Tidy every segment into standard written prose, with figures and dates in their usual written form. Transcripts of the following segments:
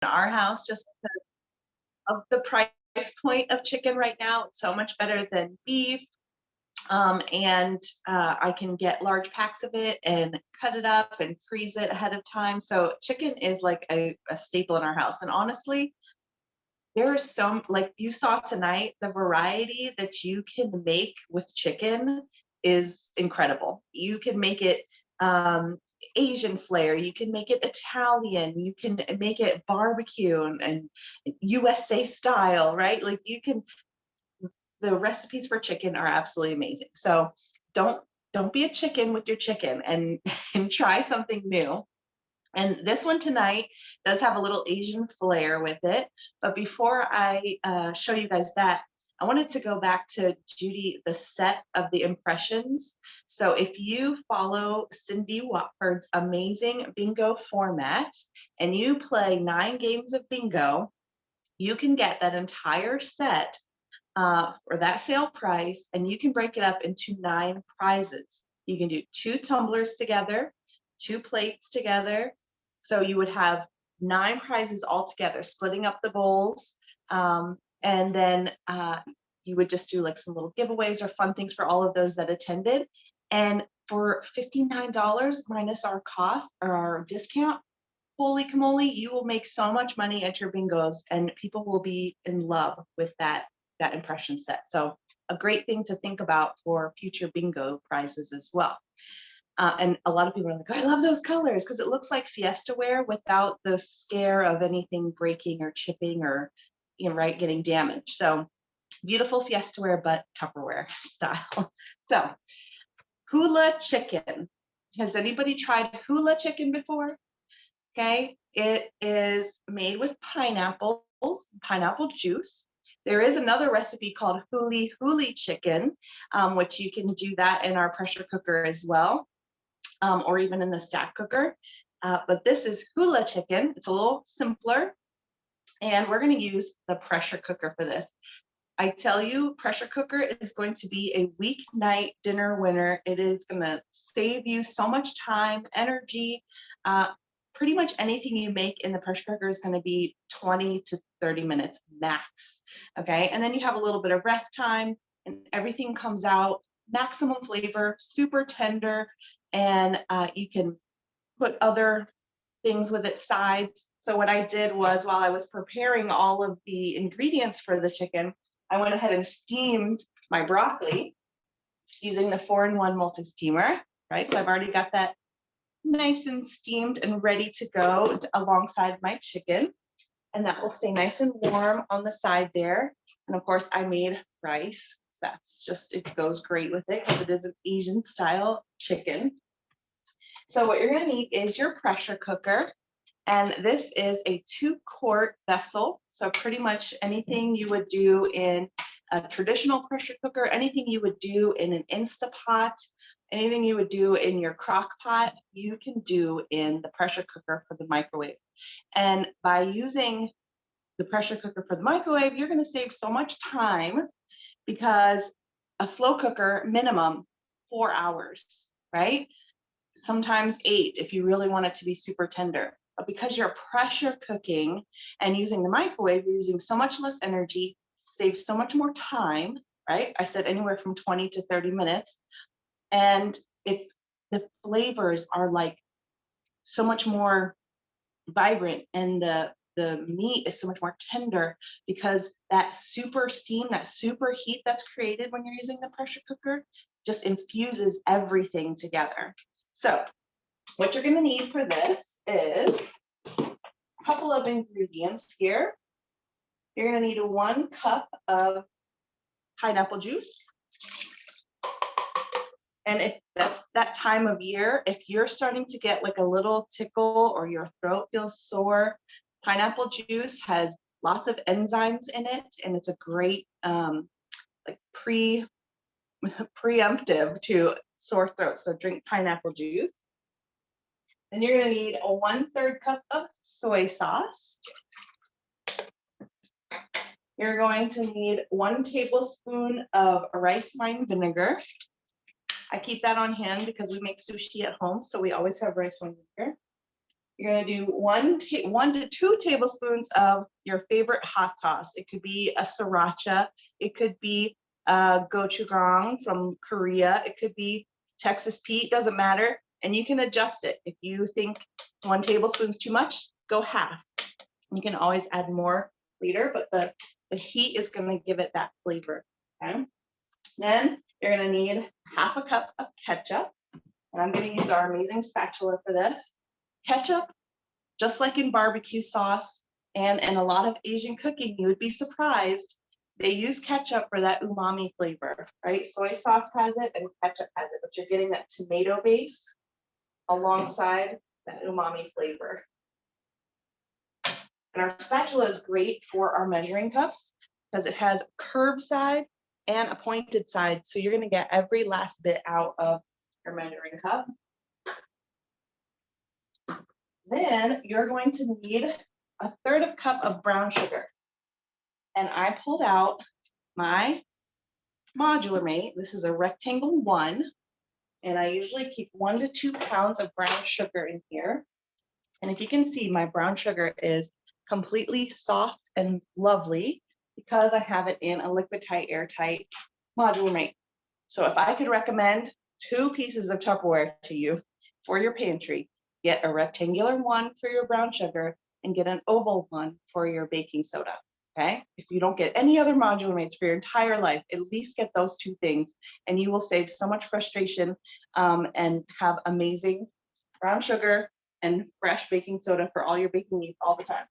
our house just because of the price point of chicken right now. It's so much better than beef. And I can get large packs of it and cut it up and freeze it ahead of time. So chicken is like a staple in our house. And honestly, there is some, like you saw tonight, the variety that you can make with chicken is incredible. You can make it um, Asian flair, you can make it Italian, you can make it barbecue and USA style, right? Like you can, the recipes for chicken are absolutely amazing. So don't don't be a chicken with your chicken and and try something new. And this one tonight does have a little Asian flair with it. But before I show you guys that, I wanted to go back to Judy, the set of the impressions. So if you follow Cindy Watford's amazing bingo format and you play 9 games of bingo, you can get that entire set for that sale price, and you can break it up into 9 prizes. You can do 2 tumblers together, 2 plates together. So you would have 9 prizes all together, splitting up the bowls. And then you would just do like some little giveaways or fun things for all of those that attended. And for $59 minus our cost or our discount, holy camoli, you will make so much money at your bingos and people will be in love with that impression set. So a great thing to think about for future bingo prizes as well. And a lot of people are like, oh, I love those colors because it looks like Fiestaware without the scare of anything breaking or chipping or, right, getting damaged. So beautiful Fiestaware, but Tupperware style. So hula chicken. Has anybody tried hula chicken before? Okay, it is made with pineapples, pineapple juice. There is another recipe called huli huli chicken, which you can do that in our pressure cooker as well, or even in the stack cooker. But this is hula chicken. It's a little simpler, and we're going to use the pressure cooker for this. I tell you, pressure cooker is going to be a weeknight dinner winner. It is going to save you so much time, energy. Pretty much anything you make in the pressure cooker is going to be 20 to 30 minutes max. Okay, and then you have a little bit of rest time, and everything comes out maximum flavor, super tender, and you can put other things with it, sides. So what I did was, while I was preparing all of the ingredients for the chicken, I went ahead and steamed my broccoli using the 4-in-1 multi-steamer, right? So I've already got that nice and steamed and ready to go alongside my chicken. And that will stay nice and warm on the side there. And of course, I made rice. That's just, it goes great with it because it is an Asian style chicken. So what you're going to need is your pressure cooker. And this is a 2-quart vessel. So pretty much anything you would do in a traditional pressure cooker, anything you would do in an Instapot, anything you would do in your crock pot, you can do in the pressure cooker for the microwave. And by using the pressure cooker for the microwave, you're going to save so much time because a slow cooker, minimum 4 hours, right? Sometimes 8 if you really want it to be super tender. But because you're pressure cooking and using the microwave, you're using so much less energy, saves so much more time, right? I said anywhere from 20 to 30 minutes. And it's, the flavors are like so much more vibrant, and the meat is so much more tender because that super steam, that super heat that's created when you're using the pressure cooker just infuses everything together. So what you're going to need for this is a couple of ingredients here. You're going to need 1 cup of pineapple juice. And if that's that time of year, if you're starting to get like a little tickle or your throat feels sore, pineapple juice has lots of enzymes in it, and it's a great like preemptive to sore throat. So drink pineapple juice. Then you're going to need a 1/3 cup of soy sauce. You're going to need 1 tablespoon of rice wine vinegar. I keep that on hand because we make sushi at home, so we always have rice wine vinegar. You're gonna do 1 to 2 tablespoons of your favorite hot sauce. It could be a sriracha, it could be gochujang from Korea, it could be Texas Pete, doesn't matter. And you can adjust it. If you think 1 tablespoon is too much, go half. You can always add more later, but the heat is gonna give it that flavor, okay? Then you're gonna need half a cup of ketchup, and I'm gonna use our amazing spatula for this. Ketchup, just like in barbecue sauce and in a lot of Asian cooking, you would be surprised, they use ketchup for that umami flavor, right? Soy sauce has it and ketchup has it, but you're getting that tomato base alongside that umami flavor. And our spatula is great for our measuring cups because it has a curved side and a pointed side. So you're gonna get every last bit out of your measuring cup. Then you're going to need a 1/3 cup of brown sugar. And I pulled out my modular mate. This is a rectangle 1. And I usually keep 1 to 2 pounds of brown sugar in here. And if you can see, my brown sugar is completely soft and lovely because I have it in a liquid tight, airtight modular mate. So if I could recommend 2 pieces of Tupperware to you for your pantry, get a rectangular 1 for your brown sugar and get an oval 1 for your baking soda, okay? If you don't get any other modular mates for your entire life, at least get those 2 things and you will save so much frustration and have amazing brown sugar and fresh baking soda for all your baking needs all the time.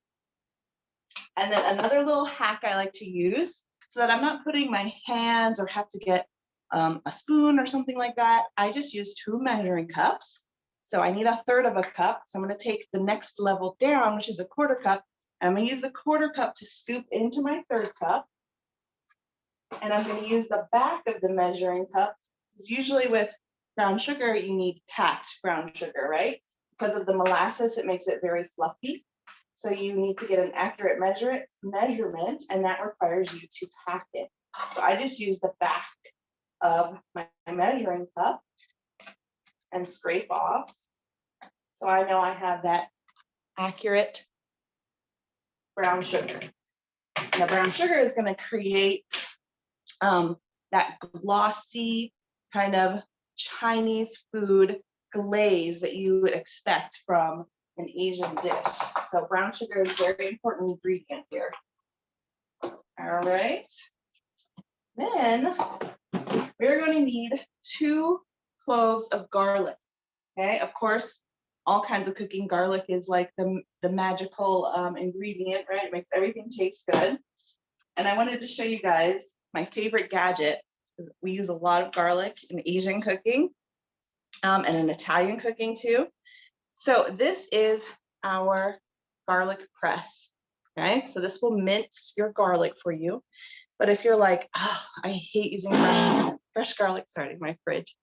And then another little hack I like to use so that I'm not putting my hands or have to get a spoon or something like that, I just use 2 measuring cups. So I need a 1/3 of a cup. So I'm gonna take the next level down, which is a 1/4 cup. And I'm gonna use the 1/4 cup to scoop into my 1/3 cup. And I'm gonna use the back of the measuring cup, because usually with brown sugar, you need packed brown sugar, right? Because of the molasses, it makes it very fluffy. So you need to get an accurate measurement, and that requires you to pack it. So I just use the back of my measuring cup and scrape off. So I know I have that accurate brown sugar. And the brown sugar is going to create that glossy kind of Chinese food glaze that you would expect from an Asian dish. So brown sugar is a very important ingredient here. All right. Then we're going to need 2 cloves of garlic. Okay, of course, all kinds of cooking, garlic is like the magical ingredient, right? It makes everything taste good. And I wanted to show you guys my favorite gadget. We use a lot of garlic in Asian cooking and in Italian cooking too. So this is our garlic press. Okay, so this will mince your garlic for you. But if you're like, oh, I hate using fresh garlic, sorry, my fridge.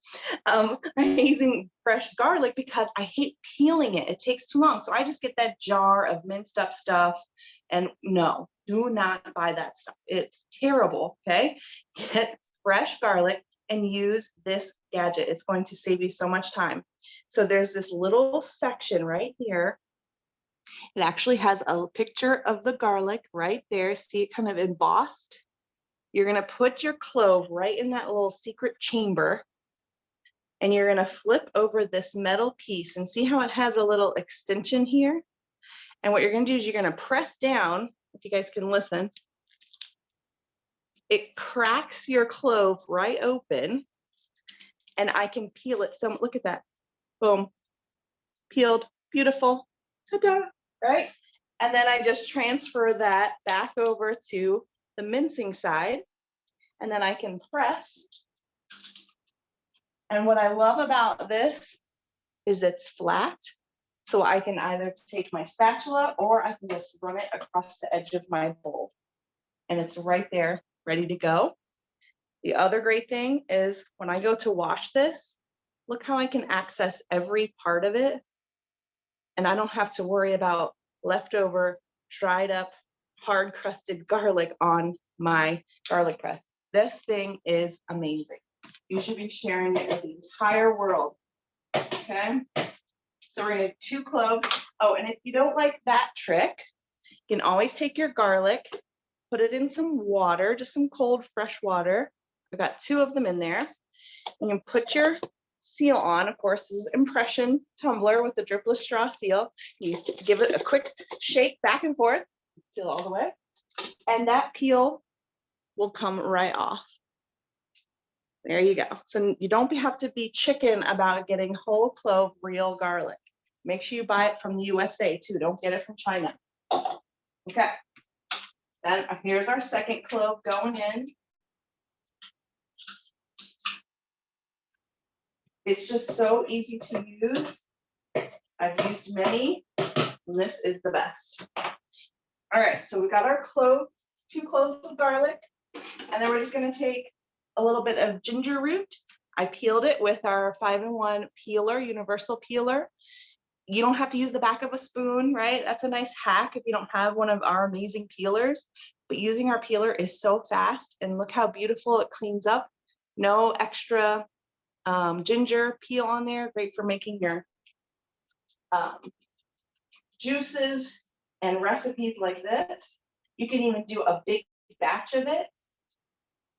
I hate using fresh garlic because I hate peeling it. It takes too long. So I just get that jar of minced up stuff. And no, do not buy that stuff. It's terrible, okay? Get fresh garlic and use this gadget. It's going to save you so much time. So there's this little section right here. It actually has a picture of the garlic right there. See it kind of embossed? You're going to put your clove right in that little secret chamber, and you're going to flip over this metal piece and see how it has a little extension here. And what you're going to do is you're going to press down, if you guys can listen. It cracks your clove right open, and I can peel it. So look at that. Boom. Peeled. Beautiful. Ta-da. Right? And then I just transfer that back over to the mincing side, and then I can press. And what I love about this is it's flat, so I can either take my spatula or I can just run it across the edge of my bowl, and it's right there ready to go. The other great thing is when I go to wash this, look how I can access every part of it, and I don't have to worry about leftover dried up hard crusted garlic on my garlic press. This thing is amazing. You should be sharing it with the entire world. Okay, so we're gonna have 2 cloves Oh, and if you don't like that trick, you can always take your garlic, put it in some water, just some cold, fresh water. I've got 2 of them in there. You can put your seal on. Of course, this is impression tumbler with the dripless straw seal. You give it a quick shake back and forth, seal all the way, and that peel will come right off. There you go. So you don't have to be chicken about getting whole clove real garlic. Make sure you buy it from the USA too. Don't get it from China. Okay. Then here's our second clove going in. It's just so easy to use. I've used many, and this is the best. All right, so we got our clove, 2 cloves of garlic, and then we're just gonna take a little bit of ginger root. I peeled it with our 5-in-1 peeler, universal peeler. You don't have to use the back of a spoon, right? That's a nice hack if you don't have one of our amazing peelers, but using our peeler is so fast, and look how beautiful it cleans up. No extra ginger peel on there, great for making your juices and recipes like this. You can even do a big batch of it,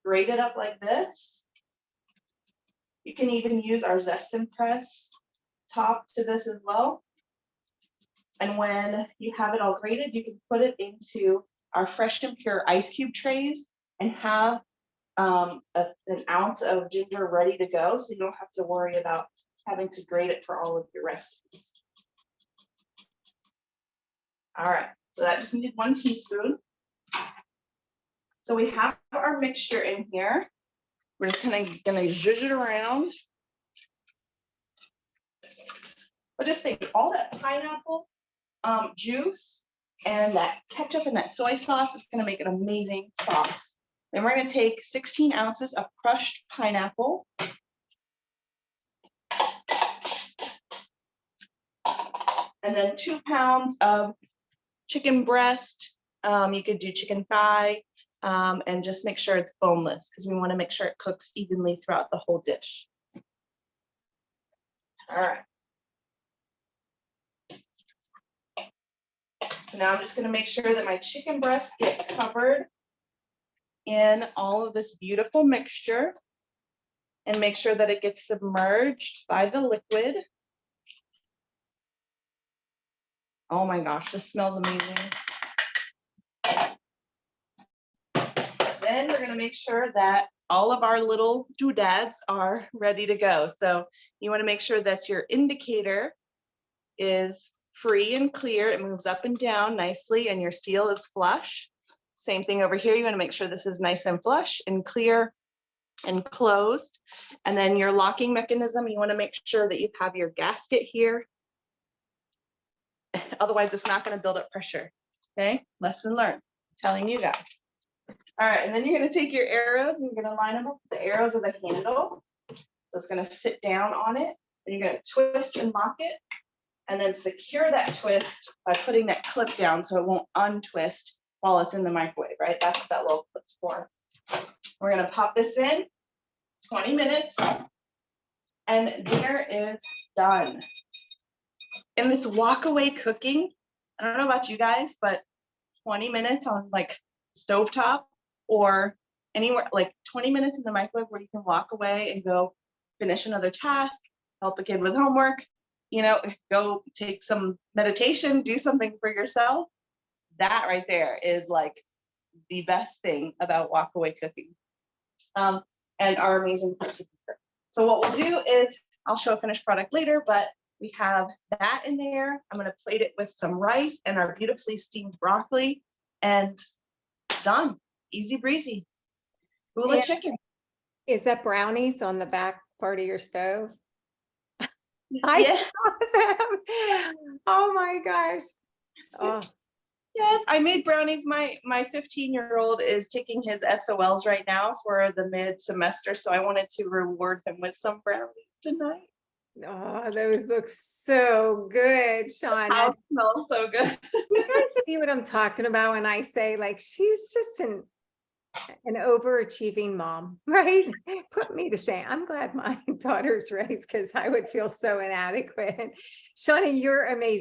grate it up like this. You can even use our zest and press top to this as well. And when you have it all grated, you can put it into our fresh and pure ice cube trays and have an ounce of ginger ready to go, so you don't have to worry about having to grate it for all of your recipes. All right, so that just needed 1 teaspoon. So we have our mixture in here. We're just kind of gonna zhuzh it around. But just think, all that pineapple juice and that ketchup and that soy sauce is gonna make an amazing sauce. Then we're gonna take 16 ounces of crushed pineapple. And then 2 pounds of chicken breast. You could do chicken thigh, and just make sure it's boneless because we want to make sure it cooks evenly throughout the whole dish. All right. So now I'm just going to make sure that my chicken breasts get covered in all of this beautiful mixture and make sure that it gets submerged by the liquid. Oh my gosh, this smells amazing. Then we're going to make sure that all of our little doodads are ready to go. So you want to make sure that your indicator is free and clear. It moves up and down nicely, and your seal is flush. Same thing over here. You want to make sure this is nice and flush and clear and closed. And then your locking mechanism, you want to make sure that you have your gasket here. Otherwise, it's not going to build up pressure. Okay, lesson learned. I'm telling you guys. All right, and then you're going to take your arrows and you're going to line them up with the arrows of the handle. So it's going to sit down on it, and you're going to twist and lock it, and then secure that twist by putting that clip down so it won't untwist while it's in the microwave, right? That's what that little clip's for. We're going to pop this in 20 minutes, and there is done. And it's walk away cooking. I don't know about you guys, but 20 minutes on like stovetop or anywhere, like 20 minutes in the microwave where you can walk away and go finish another task, help a kid with homework, you know, go take some meditation, do something for yourself. That right there is like the best thing about walk away cooking, and our amazing person. So what we'll do is I'll show a finished product later, but we have that in there. I'm going to plate it with some rice and our beautifully steamed broccoli, and done. Easy breezy. Hula chicken. Is that brownies on the back part of your stove? I saw them. Oh my gosh. Oh. Yes, I made brownies. My 15-year-old is taking his SOLs right now for the mid-semester, so I wanted to reward him with some brownies tonight. Oh, those look so good, Shana. They smell so good. You guys see what I'm talking about when I say like she's just an overachieving mom, right? Put me to shame. I'm glad my daughter's raised because I would feel so inadequate. Shana, you're amazing.